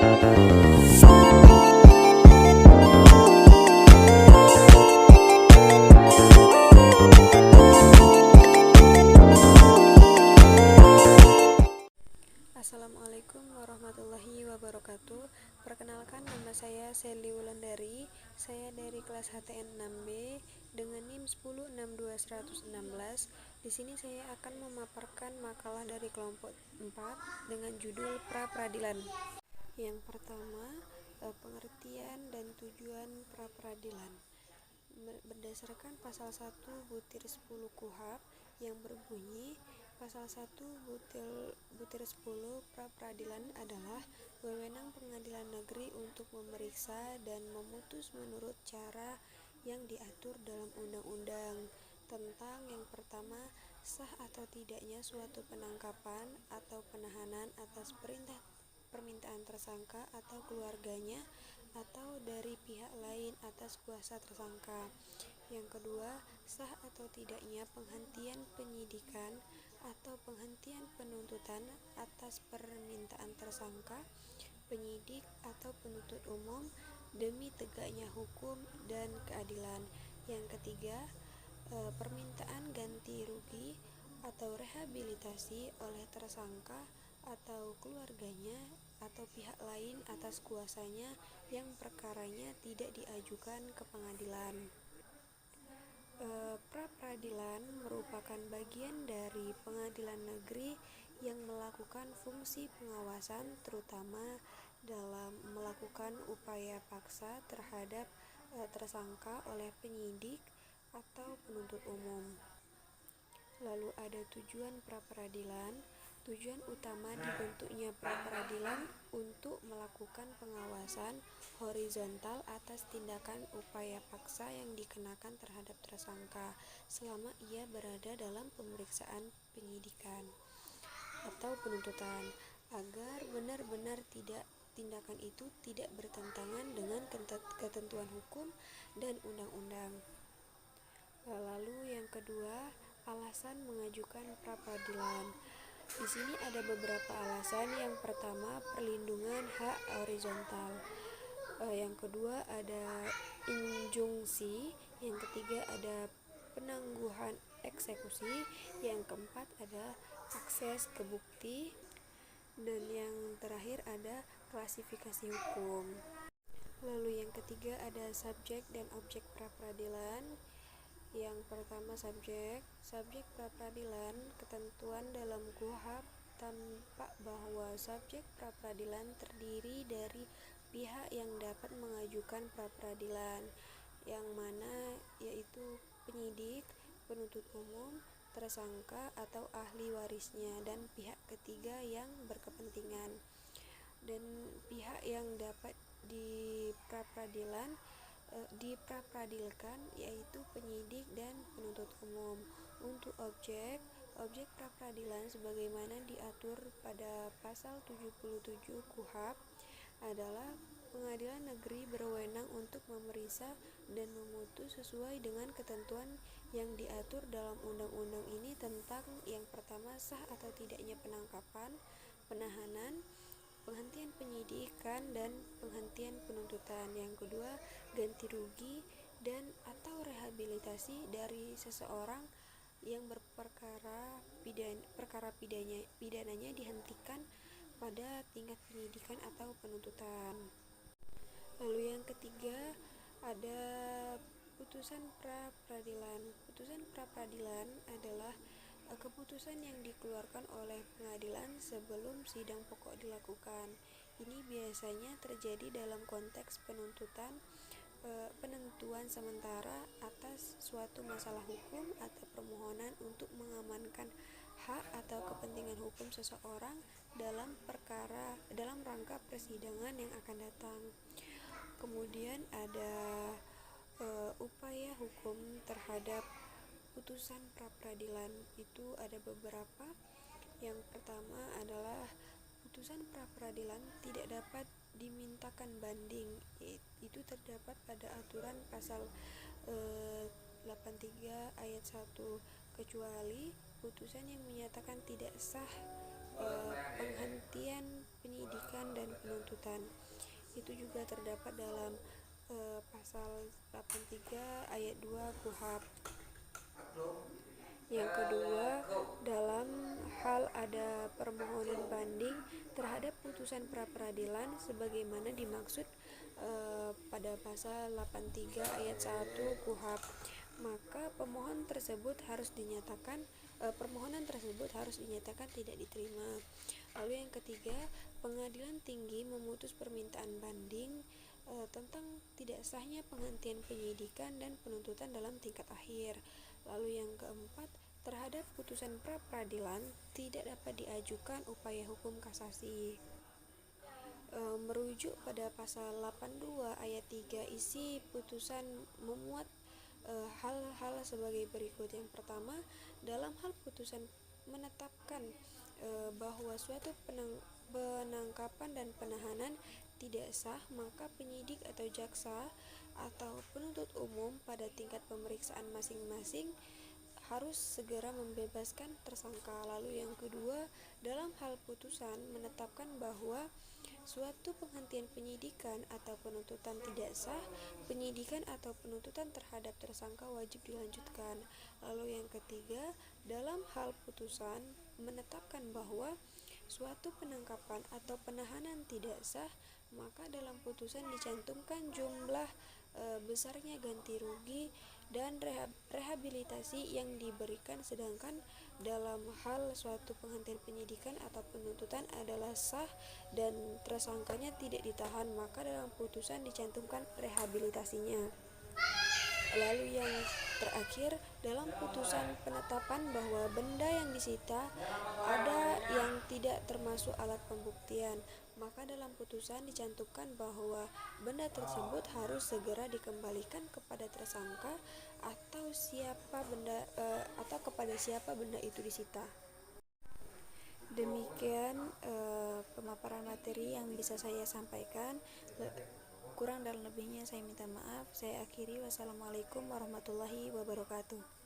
Assalamualaikum warahmatullahi wabarakatuh. Perkenalkan, nama saya Seli Wulandari. Saya dari kelas HTN 6B dengan NIM 1062116. Di sini saya akan memaparkan makalah dari kelompok 4 dengan judul Pra-Peradilan. Yang pertama, pengertian dan tujuan pra-peradilan. Berdasarkan pasal 1 butir 10 KUHP yang berbunyi, pasal 1 butir 10 pra-peradilan adalah wewenang pengadilan negeri untuk memeriksa dan memutus menurut cara yang diatur dalam undang-undang tentang yang pertama, sah atau tidaknya suatu penangkapan atau penahanan atas permintaan tersangka atau keluarganya atau dari pihak lain atas kuasa tersangka. Yang kedua, sah atau tidaknya penghentian penyidikan atau penghentian penuntutan atas permintaan tersangka, penyidik atau penuntut umum demi tegaknya hukum dan keadilan. Yang ketiga, permintaan ganti rugi atau rehabilitasi oleh tersangka atau keluarganya atau pihak lain atas kuasanya yang perkaranya tidak diajukan ke pengadilan. Pra-peradilan merupakan bagian dari pengadilan negeri yang melakukan fungsi pengawasan terutama dalam melakukan upaya paksa terhadap tersangka oleh penyidik atau penuntut umum. Lalu ada tujuan pra-peradilan. Tujuan utama dibentuknya pra-peradilan untuk melakukan pengawasan horizontal atas tindakan upaya paksa yang dikenakan terhadap tersangka selama ia berada dalam pemeriksaan penyidikan atau penuntutan, agar benar-benar tindakan itu tidak bertentangan dengan ketentuan hukum dan undang-undang. Lalu yang kedua, alasan mengajukan pra-peradilan. Di sini ada beberapa alasan. Yang pertama, perlindungan hak horizontal. Yang kedua ada injunksi. Yang ketiga ada penangguhan eksekusi. Yang keempat ada akses ke bukti. Dan yang terakhir ada klasifikasi hukum. Lalu yang ketiga ada subjek dan objek pra-peradilan. Yang pertama, subjek pra-peradilan. Ketentuan dalam KUHP tampak bahwa subjek pra-peradilan terdiri dari pihak yang dapat mengajukan pra-peradilan, yang mana yaitu penyidik, penuntut umum, tersangka atau ahli warisnya, dan pihak ketiga yang berkepentingan. Dan pihak yang dapat dipraperadilkan yaitu penyidik dan penuntut umum. Untuk objek pra-peradilan sebagaimana diatur pada pasal 77 KUHP adalah pengadilan negeri berwenang untuk memeriksa dan memutus sesuai dengan ketentuan yang diatur dalam undang-undang ini tentang yang pertama, sah atau tidaknya penangkapan, penahanan, penghentian penyidikan dan penghentian penuntutan. Yang kedua, ganti rugi dan atau rehabilitasi dari seseorang yang perkara pidananya dihentikan pada tingkat penyidikan atau penuntutan. Lalu yang ketiga ada putusan pra-peradilan. Putusan pra-peradilan adalah keputusan yang dikeluarkan oleh pengadilan sebelum sidang pokok dilakukan. Ini biasanya terjadi dalam konteks penentuan sementara atas suatu masalah hukum atau permohonan untuk mengamankan hak atau kepentingan hukum seseorang dalam rangka persidangan yang akan datang. Kemudian ada upaya hukum terhadap putusan pra-peradilan. Itu ada beberapa. Yang pertama adalah putusan pra-peradilan tidak dapat dimintakan banding. Itu terdapat pada aturan pasal 83 ayat 1, kecuali putusan yang menyatakan tidak sah penghentian penyidikan dan penuntutan. Itu juga terdapat dalam pasal 83 ayat 2 KUHP. Yang kedua, dalam hal ada permohonan banding terhadap putusan pra-peradilan sebagaimana dimaksud pada pasal 83 ayat 1 KUHP, maka permohonan tersebut harus dinyatakan tidak diterima. Lalu yang ketiga, pengadilan tinggi memutus permintaan banding tentang tidak sahnya penghentian penyidikan dan penuntutan dalam tingkat akhir. Lalu yang keempat, terhadap putusan pra-peradilan tidak dapat diajukan upaya hukum kasasi. Merujuk pada pasal 82 ayat 3, isi putusan memuat hal-hal sebagai berikut. Yang pertama, dalam hal putusan menetapkan bahwa suatu penangkapan dan penahanan tidak sah, maka penyidik atau jaksa atau penuntut umum pada tingkat pemeriksaan masing-masing harus segera membebaskan tersangka. Lalu yang kedua, dalam hal putusan menetapkan bahwa suatu penghentian penyidikan atau penuntutan tidak sah, penyidikan atau penuntutan terhadap tersangka wajib dilanjutkan. Lalu yang ketiga, dalam hal putusan menetapkan bahwa suatu penangkapan atau penahanan tidak sah, maka dalam putusan dicantumkan jumlah besarnya ganti rugi dan rehabilitasi yang diberikan, sedangkan dalam hal suatu penghentian penyidikan atau penuntutan adalah sah dan tersangkanya tidak ditahan, maka dalam putusan dicantumkan rehabilitasinya. Lalu yang terakhir, dalam putusan penetapan bahwa benda yang disita ada yang tidak termasuk alat pembuktian, maka dalam putusan dicantumkan bahwa benda tersebut harus segera dikembalikan kepada tersangka atau kepada siapa benda itu disita. Demikian pemaparan materi yang bisa saya sampaikan. Kurang dan lebihnya saya minta maaf. Saya akhiri. Wassalamualaikum warahmatullahi wabarakatuh.